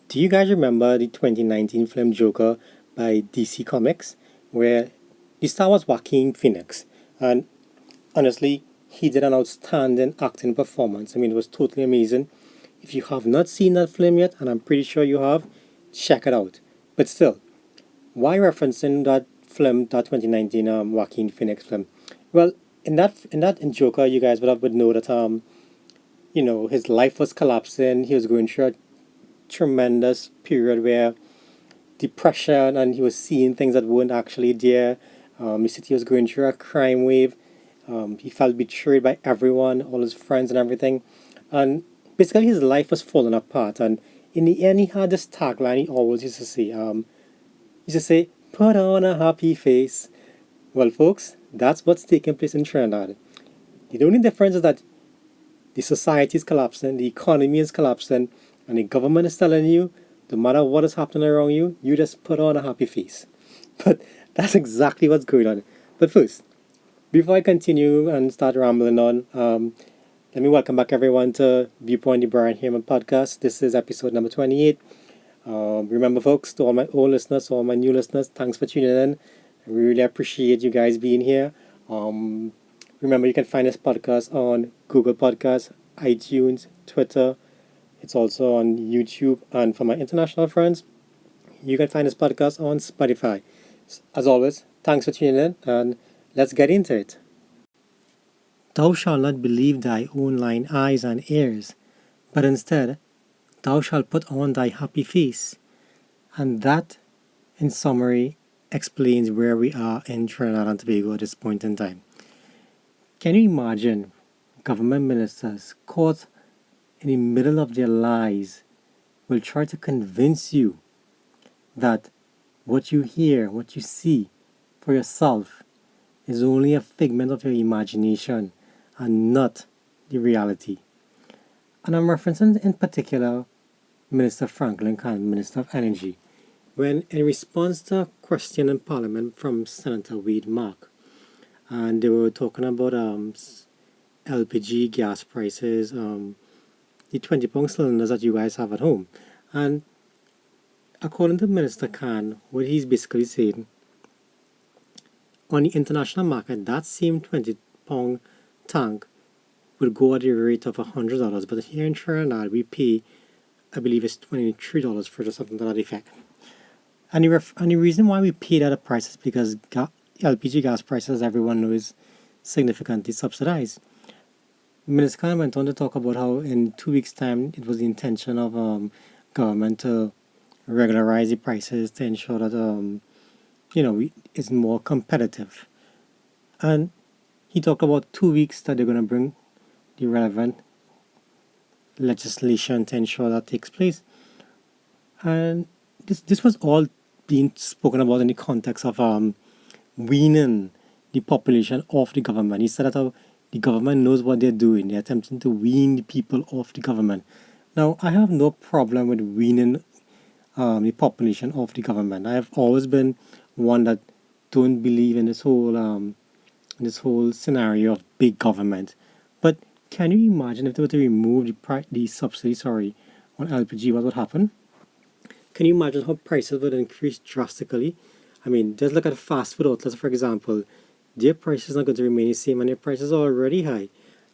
Do you guys remember the 2019 film Joker by DC Comics, where the star was Joaquin Phoenix? And honestly, he did an outstanding acting performance. I mean, it was totally amazing. If you have not seen that film yet, and I'm pretty sure you have, check it out. But still, why referencing that film, that 2019 Joaquin Phoenix film? Well, in Joker, you guys would know that his life was collapsing. He was going through a tremendous period where depression and he was seeing things that weren't actually there. The city was going through a crime wave. He felt betrayed by everyone, all his friends and everything. And basically his life was falling apart. And in the end, he had this tagline he always used to say. He used to say, put on a happy face. Well, folks, that's what's taking place in Trinidad. The only difference is that the society is collapsing, the economy is collapsing, and the government is telling you, no matter what is happening around you, you just put on a happy face. But that's exactly what's going on. But first, before I continue and start rambling on, let me welcome back everyone to Viewpoint, the Brian Heeraman podcast. This is episode number 28. Remember, folks, to all my old listeners, all my new listeners, thanks for tuning in. I really appreciate you guys being here. Remember, you can find this podcast on Google Podcasts, iTunes, Twitter. It's also on YouTube. And for my international friends, you can find this podcast on Spotify. As always, thanks for tuning in, and let's get into it. Thou shalt not believe thy own lying eyes and ears, but instead, thou shalt put on thy happy face. And that, in summary, explains where we are in Trinidad and Tobago at this point in time. Can you imagine government ministers caught in the middle of their lies will try to convince you that what you hear, what you see for yourself is only a figment of your imagination and not the reality? And I'm referencing in particular Minister Franklin Khan, Minister of Energy, when in response to a question in Parliament from Senator Wade Mark, and they were talking about LPG gas prices, the 20-pound cylinders that you guys have at home. And according to Minister Khan, what he's basically saying, on the international market, that same 20-pound tank would go at the rate of $100, but here in Trinidad, we pay, I believe it's $23 for just something to that effect. And the reason why we pay that price is because LPG gas prices, as everyone knows, is significantly subsidized. Minister Khan went on to talk about how in 2 weeks' time it was the intention of government to regularize the prices to ensure that it's more competitive. And he talked about 2 weeks that they're going to bring the relevant legislation to ensure that takes place. And this was all being spoken about in the context of weaning the population off the government. He said that the government knows what they're doing. They're attempting to wean the people off the government. Now, I have no problem with weaning the population off the government. I have always been one that don't believe in this whole scenario of big government. But can you imagine if they were to remove the subsidy, on LPG, what would happen? Can you imagine how prices would increase drastically? I mean, just look at fast food outlets, for example. Their prices are not going to remain the same, and their prices are already high.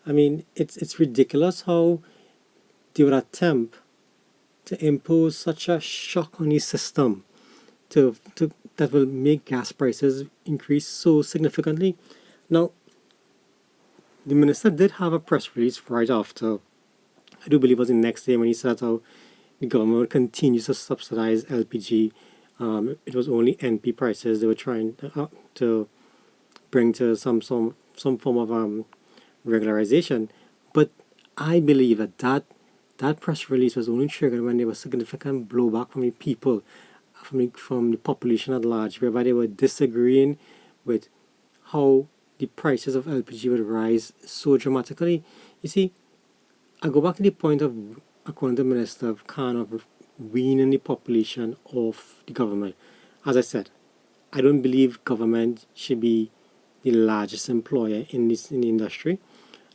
I mean, it's ridiculous how they would attempt to impose such a shock on the system that will make gas prices increase so significantly. Now, the minister did have a press release right after. I do believe it was the next day when he said how the government would continue to subsidize LPG. It was only NP prices they were trying to bring to some form of regularization. But I believe that press release was only triggered when there was significant blowback from the people, from the population at large, whereby they were disagreeing with how the prices of LPG would rise so dramatically. You see, I go back to the point of, according to Minister Khan, of weaning the population off the government. As I said, I don't believe government should be the largest employer in the industry.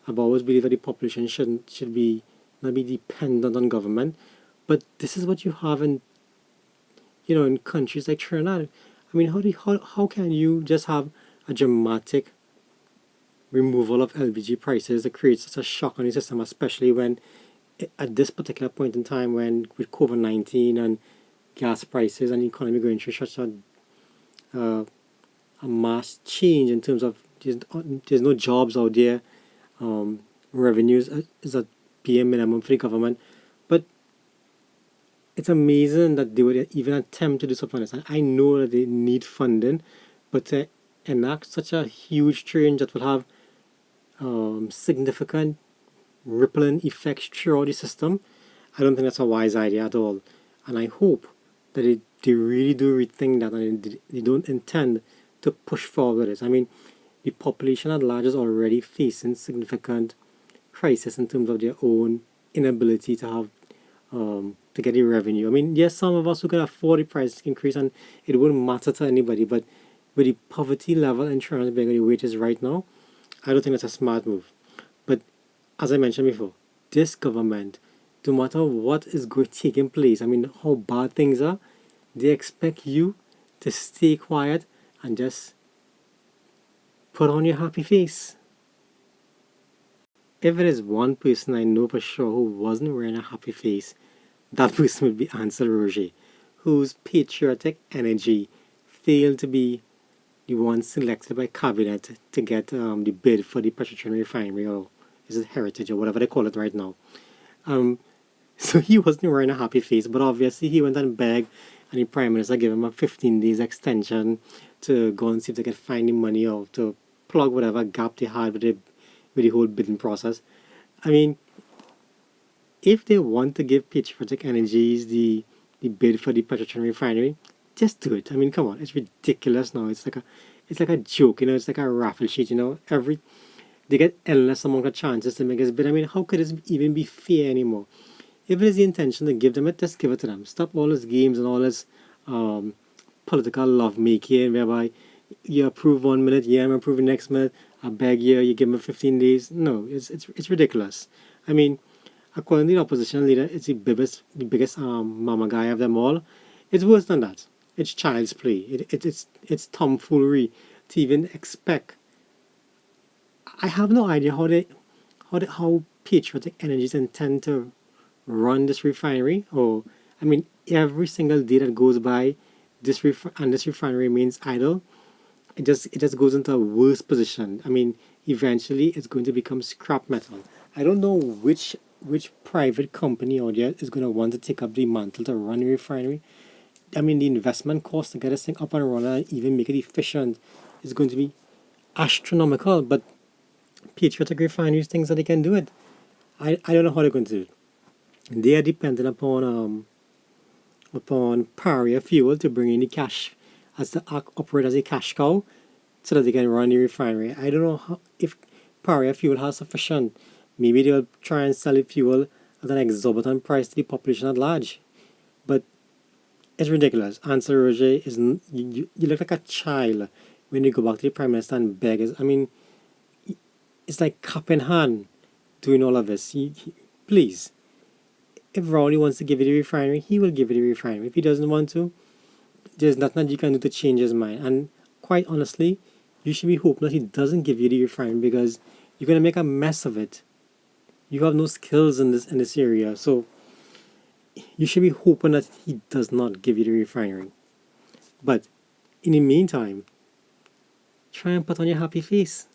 I've always believed that the population should not be dependent on government. But this is what you have in, in countries like Trinidad. I mean, how can you just have a dramatic removal of LPG prices that creates such a shock on the system, especially when at this particular point in time, when with COVID-19 and gas prices and the economy going through such uh, a mass change in terms of there's no jobs out there, um, revenues is at bare minimum for the government. But it's amazing that they would even attempt to do something like this. I know that they need funding, but to enact such a huge change that will have significant rippling effects throughout the system, I don't think that's a wise idea at all. And I hope that they really do rethink that and they don't intend to push forward this. I mean, the population at large is already facing significant crisis in terms of their own inability to have to get the revenue. I mean, yes, some of us who can afford the price increase and it wouldn't matter to anybody, but with the poverty level insurance being the way it is right now, I don't think that's a smart move. But as I mentioned before, this government, no matter what is taking place, I mean, how bad things are, they expect you to stay quiet and just put on your happy face. If it is one person I know for sure who wasn't wearing a happy face, that person would be Ansel Roger, whose patriotic energy failed to be the one selected by cabinet to get the bid for the Petrotrin refinery, or is it Heritage or whatever they call it right now. Um, so he wasn't wearing a happy face, but obviously he went and begged, and the Prime Minister gave him a 15 days extension to go and see if they could find the money or to plug whatever gap they had with the whole bidding process. I mean, if they want to give Patriotic Energies the bid for the Petrotrin refinery, just do it. I mean, come on, it's ridiculous now. It's like a joke, It's like a raffle sheet, they get endless amount of chances to make this bid. I mean, how could this even be fair anymore? If it is the intention to give them it, just give it to them. Stop all these games and all this um, political love making, whereby you approve 1 minute, yeah, I'm approving next minute. I beg you give me 15 days. No, it's ridiculous. I mean, according to the opposition leader, it's the biggest mama guy of them all. It's worse than that. It's child's play. It's tomfoolery to even expect. I have no idea how patriotic energies intend to run this refinery. Or I mean, every single day that goes by, this refinery remains idle. It just goes into a worse position. I mean, eventually it's going to become scrap metal. I don't know which private company out there is going to want to take up the mantle to run a refinery. I mean, the investment cost to get this thing up and running and even make it efficient is going to be astronomical. But patriotic refineries thinks that they can do it. I don't know how they're going to do it. They are dependent upon pariah fuel to bring in the cash as to operate as a cash cow so that they can run the refinery. I don't know if pariah fuel has sufficient. Maybe they'll try and sell the fuel at an exorbitant price to the population at large. But it's ridiculous. Ansel Roger is you look like a child when you go back to the Prime Minister and beg. I mean, it's like cap in hand doing all of this. Please, if Rowley wants to give you the refinery, he will give you the refinery. If he doesn't want to, there's nothing that you can do to change his mind. And quite honestly, you should be hoping that he doesn't give you the refinery because you're gonna make a mess of it. You have no skills in this area, so you should be hoping that he does not give you the refinery. But in the meantime, try and put on your happy face.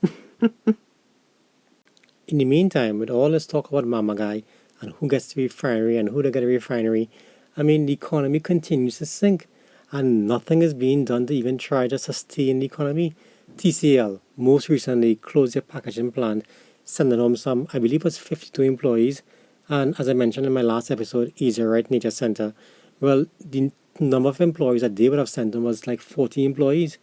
In the meantime, with all this talk about Mama Guy and who gets the refinery and who don't get a refinery, I mean, the economy continues to sink and nothing is being done to even try to sustain the economy. TCL most recently closed their packaging plant, sending home some, I believe it was 52 employees. And as I mentioned in my last episode, Easy Right Nature Center, well, the number of employees that they would have sent them was like 40 employees.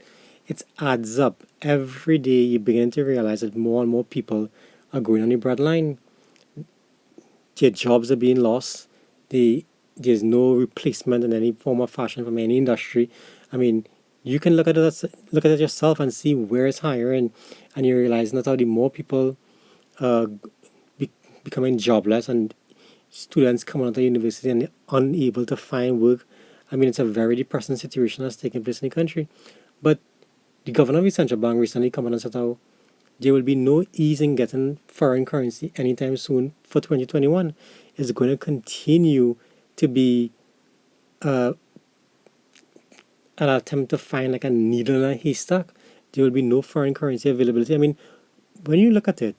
It adds up. Every day you begin to realize that more and more people are going on the breadline. Their jobs are being lost. There's no replacement in any form or fashion from any industry. I mean, you can look at it yourself and see where it's hiring, and you realize not how the more people uh, becoming jobless, and students coming out of university and unable to find work. I mean, it's a very depressing situation that's taking place in the country. But the governor of the central bank recently come out and said how there will be no ease in getting foreign currency anytime soon for 2021. It's going to continue to be uh, an attempt to find like a needle in a haystack. There will be no foreign currency availability. I mean, when you look at it,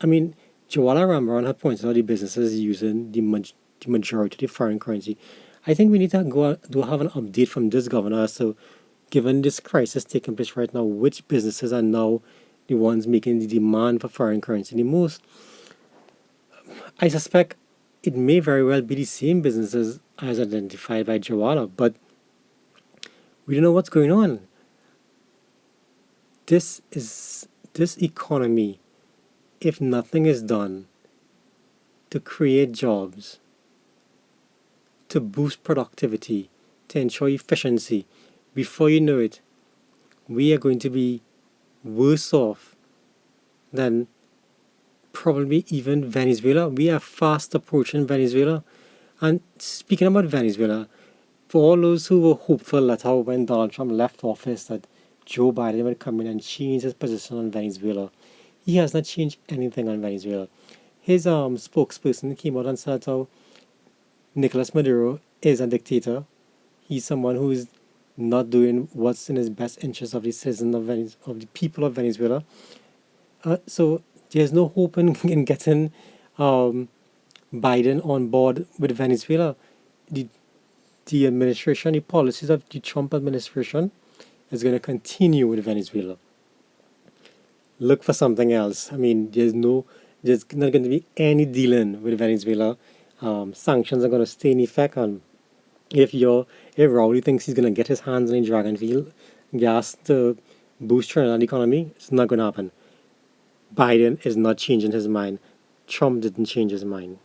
I mean, Jawala Ramron had pointed out the businesses using the majority of the foreign currency. I think we need to do have an update from this governor. So, given this crisis taking place right now, which businesses are now the ones making the demand for foreign currency the most? I suspect it may very well be the same businesses as identified by Jawala, but we don't know what's going on. This economy, if nothing is done to create jobs, to boost productivity, to ensure efficiency, before you know it, we are going to be worse off than probably even Venezuela. We are fast approaching Venezuela. And speaking about Venezuela, for all those who were hopeful that how when Donald Trump left office that Joe Biden would come in and change his position on Venezuela, he has not changed anything on Venezuela. His spokesperson came out and said how Nicolas Maduro is a dictator. He's someone who is not doing what's in his best interest of the citizens of the people of Venezuela. So there's no hope in getting um, Biden on board with Venezuela. The the administration, the policies of the Trump administration is going to continue with Venezuela. Look for something else. I mean, there's not going to be any dealing with Venezuela. Sanctions are going to stay in effect, and if Rowley thinks he's going to get his hands on the dragon field gas to boost Trinidad economy, it's not going to happen. Biden is not changing his mind. Trump didn't change his mind.